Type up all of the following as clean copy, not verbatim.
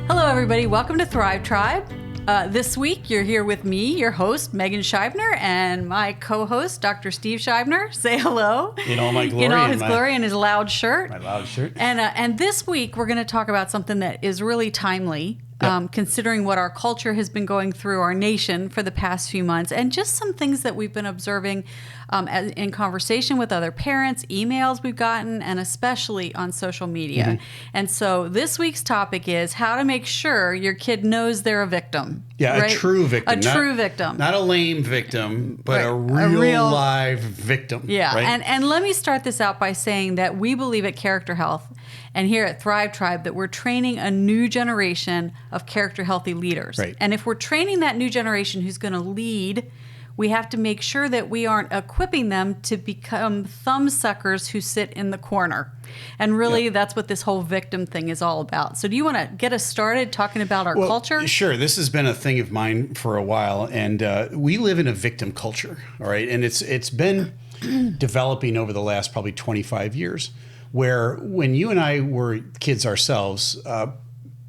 Hello, everybody. Welcome to Thrive Tribe. This week, you're here with me, your host, Megan Scheibner, and my co-host, Dr. Steve Scheibner. Say hello. In all my glory. In all his glory and his loud shirt. My loud shirt. And this week, we're going to talk about something that is really timely, considering what our culture has been going through, our nation, for the past few months, and just some things that we've been observing in conversation with other parents, emails we've gotten, and especially on social media. Mm-hmm. And so this week's topic is how to make sure your kid knows they're a victim. Yeah, right? A true victim. True victim. Not a lame victim, but a real live victim. Yeah, right? and let me start this out by saying that we believe at Character Health and here at Thrive Tribe that we're training a new generation of character healthy leaders. Right. And if we're training that new generation who's going to lead, we have to make sure that we aren't equipping them to become thumbsuckers who sit in the corner. And really, that's what this whole victim thing is all about. So do you want to get us started talking about our culture? Sure. This has been a thing of mine for a while. And we live in a victim culture, all right? And it's been developing over the last probably 25 years, where when you and I were kids ourselves,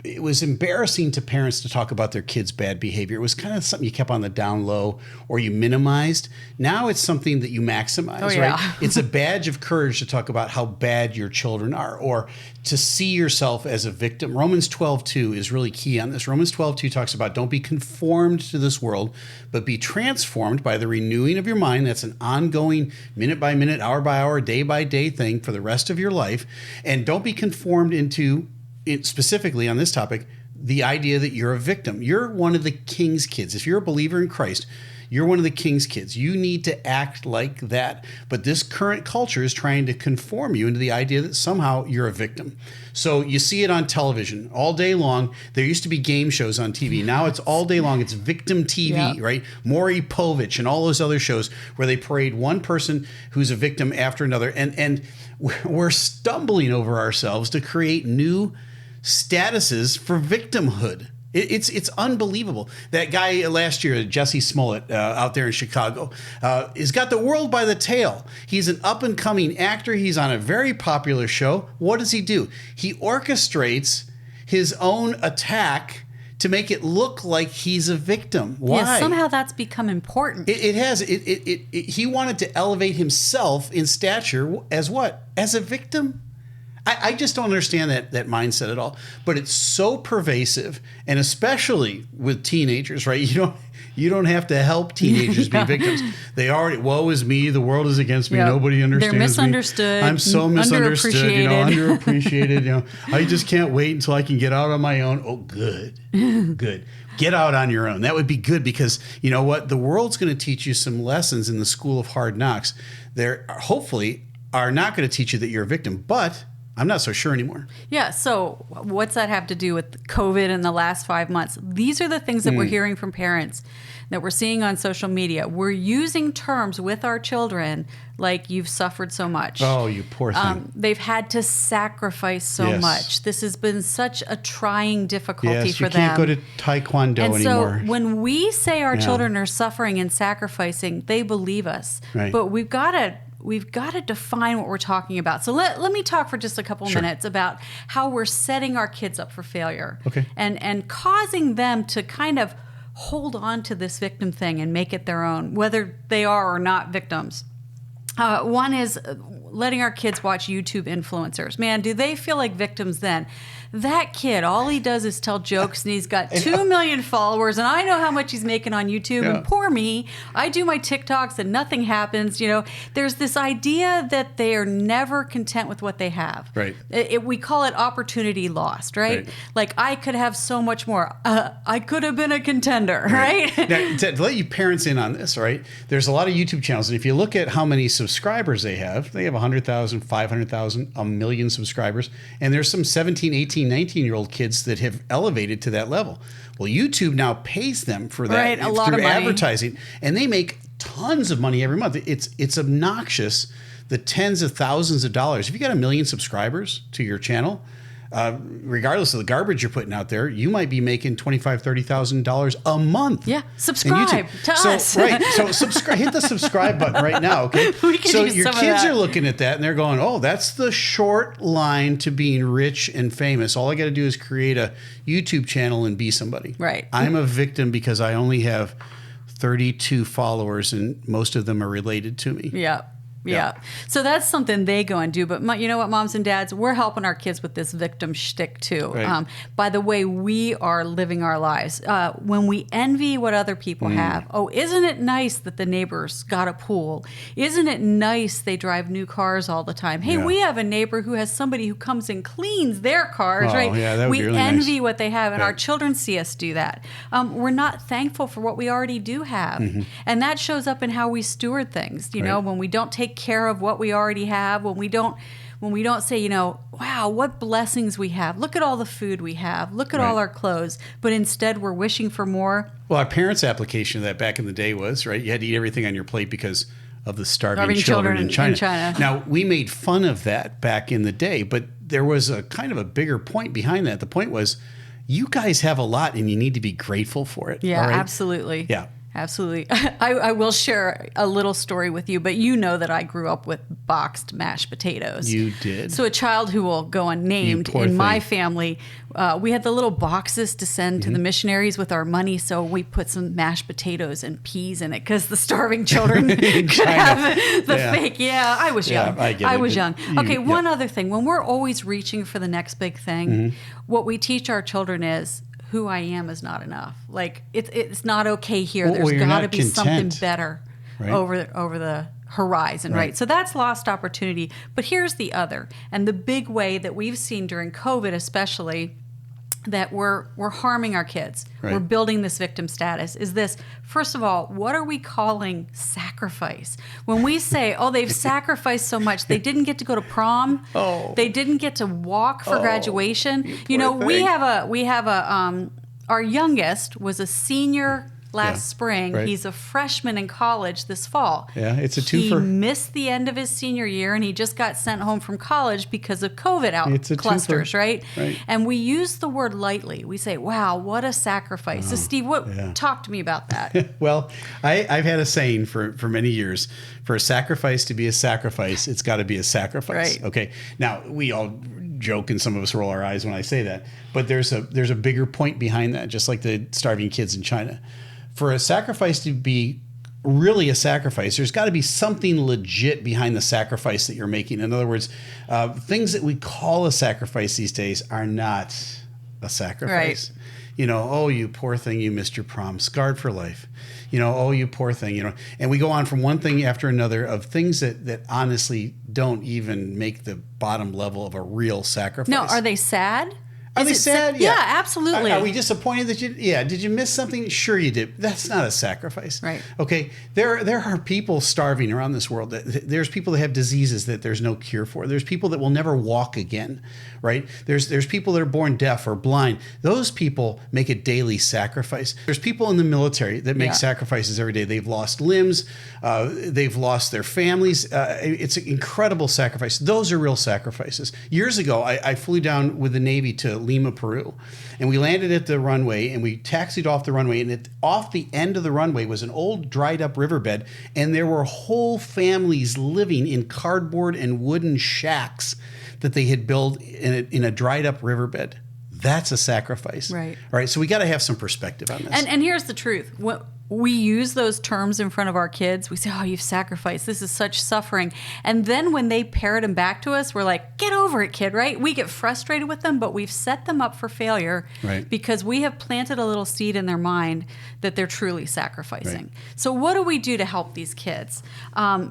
it was embarrassing to parents to talk about their kids' bad behavior. It was kind of something you kept on the down low or you minimized. Now it's something that you maximize, right? It's a badge of courage to talk about how bad your children are or to see yourself as a victim. Romans 12:2 is really key on this. Romans 12:2 talks about don't be conformed to this world, but be transformed by the renewing of your mind. That's an ongoing minute by minute, hour by hour, day by day thing for the rest of your life. And don't be conformed into specifically on this topic, the idea that you're a victim. You're one of the king's kids. If you're a believer in Christ, you're one of the king's kids. You need to act like that. But this current culture is trying to conform you into the idea that somehow you're a victim. So you see it on television all day long. There used to be game shows on TV. Now it's all day long. It's victim TV, right? Maury Povich and all those other shows where they parade one person who's a victim after another. And we're stumbling over ourselves to create new statuses for victimhood. It's unbelievable. That guy last year, Jesse Smollett, out there in Chicago, has got the world by the tail. He's an up-and-coming actor. He's on a very popular show. What does he do? He orchestrates his own attack to make it look like he's a victim. Why? Yeah, somehow that's become important. It has. He wanted to elevate himself in stature as what? As a victim? I just don't understand that mindset at all. But it's so pervasive, and especially with teenagers, right? You don't have to help teenagers be victims. They already, woe is me, the world is against me, nobody understands me. They're misunderstood. I'm so misunderstood, underappreciated. I just can't wait until I can get out on my own. Oh, good. Get out on your own. That would be good because you know what? The world's going to teach you some lessons in the school of hard knocks. They're hopefully are not going to teach you that you're a victim, but I'm not so sure anymore. Yeah. So what's that have to do with COVID in the last 5 months? These are the things that we're hearing from parents, that we're seeing on social media. We're using terms with our children like you've suffered so much. Oh, you poor thing. They've had to sacrifice so much. This has been such a trying difficulty for them. You can't go to Taekwondo anymore. And so when we say our children are suffering and sacrificing, they believe us. Right. But we've got to define what we're talking about. So let me talk for just a couple minutes about how we're setting our kids up for failure. Okay. And causing them to kind of hold on to this victim thing and make it their own, whether they are or not victims. One is letting our kids watch YouTube influencers. Man, do they feel like victims then? That kid, all he does is tell jokes, and he's got 2 million followers, and I know how much he's making on YouTube, and poor me, I do my TikToks and nothing happens. There's this idea that they are never content with what they have. Right. We call it opportunity lost, right? Like, I could have so much more. I could have been a contender, right? Now, to let you parents in on this, right? There's a lot of YouTube channels, and if you look at how many subscribers they have 100,000, 500,000, 1 million subscribers, and there's some 17, 18, 19-year-old kids that have elevated to that level. Well, YouTube now pays them for that a lot through of money. advertising, and they make tons of money every month. It's obnoxious, the tens of thousands of dollars. If you got 1 million subscribers to your channel, regardless of the garbage you're putting out there, you might be making $25,000-$30,000 a month. Yeah, subscribe to us. Right. So subscribe. Hit the subscribe button right now. Okay. So your kids are looking at that and they're going, "Oh, that's the short line to being rich and famous. All I got to do is create a YouTube channel and be somebody." Right. I'm a victim because I only have 32 followers and most of them are related to me. Yeah. Yeah. So that's something they go and do. But you know what, moms and dads, we're helping our kids with this victim shtick too. Right. By the way we are living our lives. When we envy what other people have, oh, isn't it nice that the neighbors got a pool? Isn't it nice they drive new cars all the time? Hey, we have a neighbor who has somebody who comes and cleans their cars, right? Yeah, that would we be really envy nice. what they have, and our children see us do that. We're not thankful for what we already do have. And that shows up in how we steward things, you know, when we don't take care of what we already have, when we don't say, you know, wow, what blessings we have. Look at all the food we have. Look at all our clothes. But instead we're wishing for more. Well, our parents' application of that back in the day was, right, you had to eat everything on your plate because of the starving children in China. Now, we made fun of that back in the day, but there was a kind of a bigger point behind that. The point was, you guys have a lot and you need to be grateful for it. Yeah, all right? absolutely. Yeah. Absolutely. I will share a little story with you, but you know that I grew up with boxed mashed potatoes. You did. So a child who will go unnamed in my family, we had the little boxes to send to the missionaries with our money, so we put some mashed potatoes and peas in it because the starving children could have the fake. Yeah, I was young. I was young. Okay, one other thing. When we're always reaching for the next big thing, what we teach our children is, who I am is not enough. Like it's not okay here. There's got to be something better over the horizon, right? So that's lost opportunity. But here's the other, and the big way that we've seen during COVID, especially, that we're harming our kids. We're building this victim status. Is this, first of all, what are we calling sacrifice? When we say, oh, they've sacrificed so much, they didn't get to go to prom, they didn't get to walk for graduation. You know, we have a our youngest was a senior last spring. He's a freshman in college this fall. Yeah, it's a twofer. He missed the end of his senior year, and he just got sent home from college because of COVID clusters, right? And we use the word lightly. We say, wow, what a sacrifice. So, Steve, talk to me about that. Well, I've had a saying for many years, for a sacrifice to be a sacrifice, it's got to be a sacrifice. Okay. Now, we all joke and some of us roll our eyes when I say that, but there's a bigger point behind that, just like the starving kids in China. For a sacrifice to be really a sacrifice, there's got to be something legit behind the sacrifice that you're making. In other words, things that we call a sacrifice these days are not a sacrifice. You know, oh, you poor thing, you missed your prom, scarred for life. You know, oh, you poor thing, you know. And we go on from one thing after another of things that honestly don't even make the bottom level of a real sacrifice. No, are they sad? Are they sad? Yeah, absolutely. Are we disappointed that did you miss something? Sure you did. That's not a sacrifice. Right. Okay. There are people starving around this world. There's people that have diseases that there's no cure for. There's people that will never walk again, right? There's people that are born deaf or blind. Those people make a daily sacrifice. There's people in the military that make sacrifices every day. They've lost limbs. They've lost their families. It's an incredible sacrifice. Those are real sacrifices. Years ago, I flew down with the Navy to Lima, Peru. And we landed at the runway and we taxied off the runway, and off the end of the runway was an old dried up riverbed, and there were whole families living in cardboard and wooden shacks that they had built in a dried up riverbed. That's a sacrifice. Right. All right. So we got to have some perspective on this. And here's the truth. We use those terms in front of our kids. We say, oh, you've sacrificed. This is such suffering. And then when they parrot them back to us, we're like, get over it, kid, right? We get frustrated with them, but we've set them up for failure because we have planted a little seed in their mind that they're truly sacrificing. So what do we do to help these kids?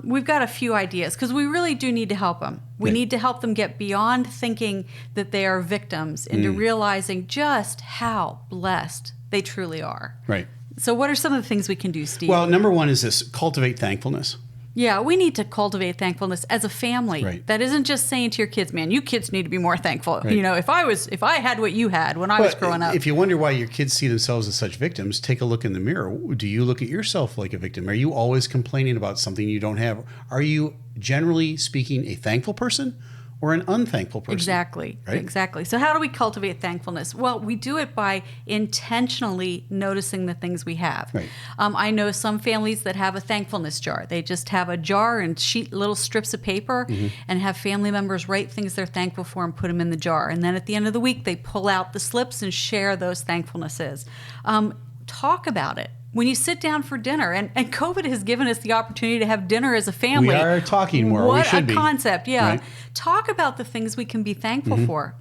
We've got a few ideas because we really do need to help them. We need to help them get beyond thinking that they are victims into realizing just how blessed they truly are. Right. So what are some of the things we can do, Steve? Well, number one is this: cultivate thankfulness. Yeah, we need to cultivate thankfulness as a family. Right. That isn't just saying to your kids, man, you kids need to be more thankful. Right. You know, if I had what you had when I was growing up. If you wonder why your kids see themselves as such victims, take a look in the mirror. Do you look at yourself like a victim? Are you always complaining about something you don't have? Are you, generally speaking, a thankful person? or an unthankful person. Exactly. Right? Exactly. So how do we cultivate thankfulness? Well, we do it by intentionally noticing the things we have. Right. I know some families that have a thankfulness jar. They just have a jar and little strips of paper and have family members write things they're thankful for and put them in the jar. And then at the end of the week, they pull out the slips and share those thankfulnesses. Talk about it. When you sit down for dinner, and COVID has given us the opportunity to have dinner as a family. We are talking more. What we should a be. concept, yeah. Right? Talk about the things we can be thankful for.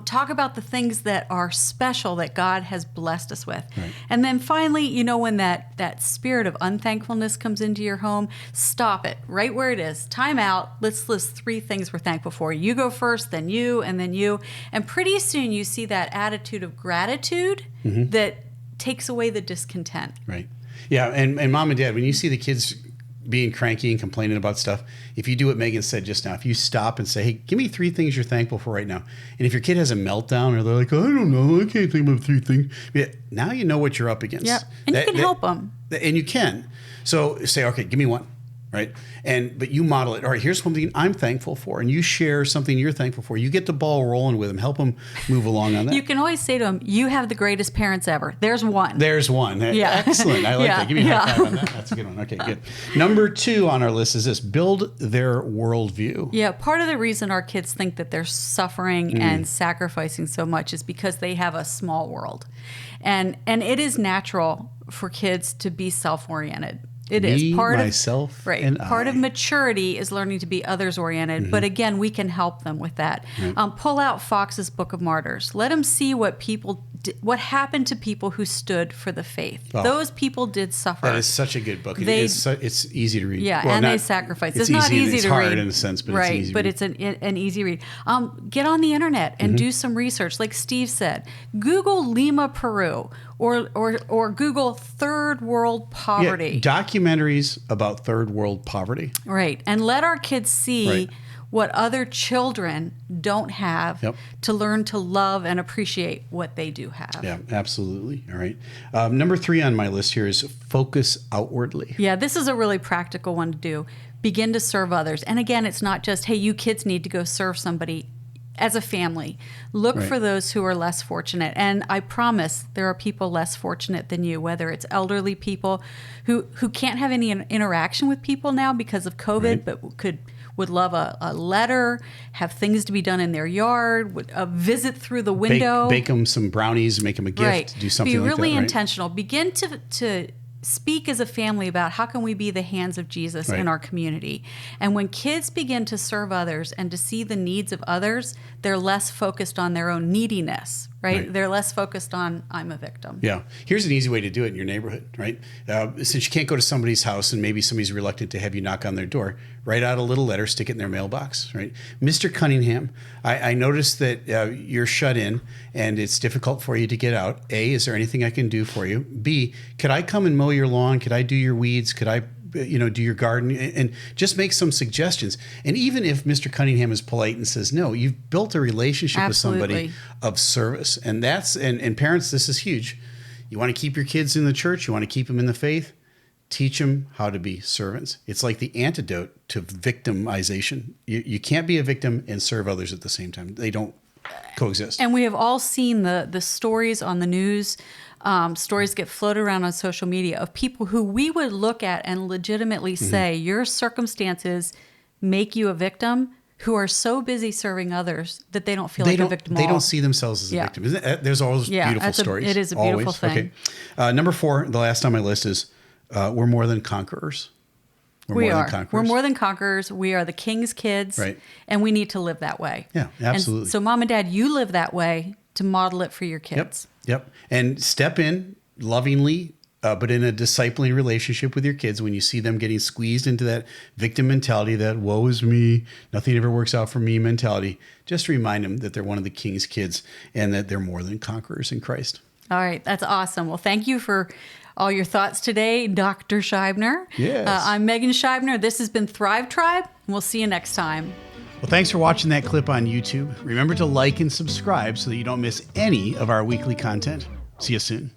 Talk about the things that are special that God has blessed us with. Right. And then finally, when that spirit of unthankfulness comes into your home, stop it right where it is. Time out. Let's list 3 things we're thankful for. You go first, then you, and then you. And pretty soon you see that attitude of gratitude that takes away the discontent. Right. Yeah. And mom and dad, when you see the kids being cranky and complaining about stuff, if you do what Megan said just now, if you stop and say, hey, give me 3 things you're thankful for right now. And if your kid has a meltdown or they're like, I don't know, I can't think of 3 things. Yeah, now you know what you're up against. Yeah. And you can help them. And you can. So say, okay, give me 1. Right. But you model it. All right, here's something I'm thankful for. And you share something you're thankful for. You get the ball rolling with them. Help them move along on that. You can always say to them, you have the greatest parents ever. There's 1. There's 1. Yeah. Excellent. I like Yeah. that. Give me a high five on that. That's a good one. Okay, good. Number 2 on our list is this: build their worldview. Yeah, part of the reason our kids think that they're suffering and sacrificing so much is because they have a small world. And it is natural for kids to be self-oriented. It is part myself, right. And part I. of maturity is learning to be others oriented. But again, we can help them with that. Pull out Fox's Book of Martyrs. Let them see what happened to people who stood for the faith. Oh, those people did suffer. That is such a good book. It's easy to read. Yeah, well, and they sacrifice. It's not easy to read. It's hard in a sense, but right, it's easy. But it's an easy read. Get on the internet and do some research, like Steve said. Google Lima, Peru, or Google third world poverty. Yeah, documentaries about third world poverty. Right, and let our kids see what other children don't have to learn to love and appreciate what they do have. Yeah, absolutely. All right. Number 3 on my list here is focus outwardly. Yeah, this is a really practical one to do. Begin to serve others. And again, it's not just, hey, you kids need to go serve somebody. As a family, look for those who are less fortunate. And I promise there are people less fortunate than you, whether it's elderly people who can't have any interaction with people now because of COVID, but would love a letter, have things to be done in their yard, would visit through the window. Bake them some brownies, make them a gift, do something like that. Be really intentional. Begin to speak as a family about how can we be the hands of Jesus in our community. And when kids begin to serve others and to see the needs of others, they're less focused on their own neediness, right? They're less focused on, I'm a victim. Yeah. Here's an easy way to do it in your neighborhood, right? Since you can't go to somebody's house and maybe somebody's reluctant to have you knock on their door, write out a little letter, stick it in their mailbox, right? Mr. Cunningham, I noticed that you're shut in and it's difficult for you to get out. A, is there anything I can do for you? B, could I come and mow your lawn? Could I do your weeds? Could I do your garden? And just make some suggestions. And even if Mr. Cunningham is polite and says no, you've built a relationship with somebody of service. And and parents, this is huge. You want to keep your kids in the church, you want to keep them in the faith, teach them how to be servants. It's like the antidote to victimization. You can't be a victim and serve others at the same time. They don't coexist. And we have all seen the stories on the news. Stories get floated around on social media of people who we would look at and legitimately say, your circumstances make you a victim, who are so busy serving others that they don't feel like a victim at all. They don't see themselves as a victim. Isn't it? There's always beautiful stories. It is a beautiful thing. Okay. Number 4, the last on my list is we're more than conquerors. We're more than conquerors. We are the King's kids. Right. And we need to live that way. Yeah, absolutely. And so mom and dad, you live that way to model it for your kids. Yep. And step in lovingly, but in a discipling relationship with your kids when you see them getting squeezed into that victim mentality, that woe is me, nothing ever works out for me mentality. Just remind them that they're one of the King's kids and that they're more than conquerors in Christ. All right. That's awesome. Well, thank you for all your thoughts today, Dr. Scheibner. Yes. I'm Megan Scheibner. This has been Thrive Tribe, and we'll see you next time. Well, thanks for watching that clip on YouTube. Remember to like and subscribe so that you don't miss any of our weekly content. See you soon.